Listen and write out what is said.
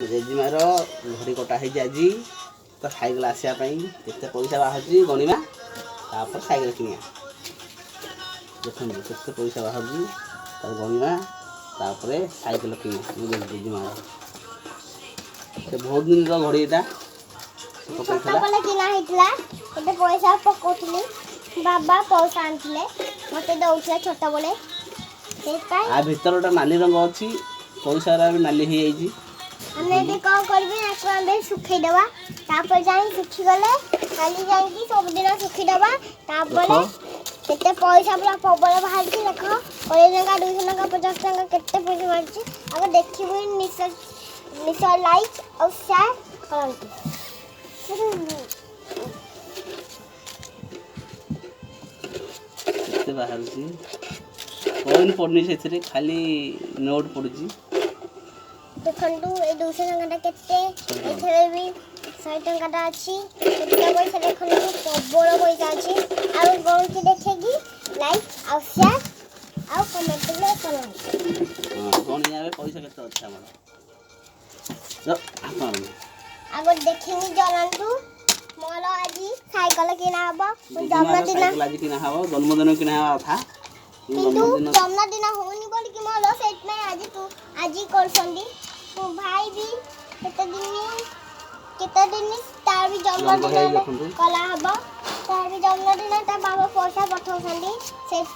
जेजेमार घड़ी कटा है आज तो सैकेल आसापी के पैसा बाहर गणिमा तापर सैकेल किनिया देखते के पैसा बाहर गणिमा तापर सैकेल किनिया जेजेमार से बहुत दिन घड़ी पैसा पकाउली बाबा पैसा आनी मत दौले छोट बेले आ भीतर गोटे नाली रंग अच्छी पैसा भी नाली हो जाए हमें कौन कर सुखईदबा सुखीगले खाली जाकि सबुदिन सुखीदबा केते पैसा पूरा प्रबल बाहर देख 1 टका 200 टका 50 टका केते पैसा बाहर अगर देखिए निश्चय लाइक और शेयर करते बाहर कौन पड़नी से खाली नोट पड़ी देखु ये 200 टका केते भी 100 टका अच्छी पैसा देखु प्रबल पैसा अच्छी आउ कौन की देखेगी लाइक और शेयर और कमेंट में करो कौन यहाँ पैसा केते अच्छा हमारा अगर देखेंगे जलांतु मोर आज साइकिल किना हबो जन्मदिन आज किना हबो जन्मदिन किना हबा था किंतु जन्मदिन होनी बोल कि मोर सेट में आज करसंदी तो भाई भी केते दिन तार भी जन्मदिन कला हबो तार भी जन्मदिन ता बाबा पैसा पठाउसंदी सेट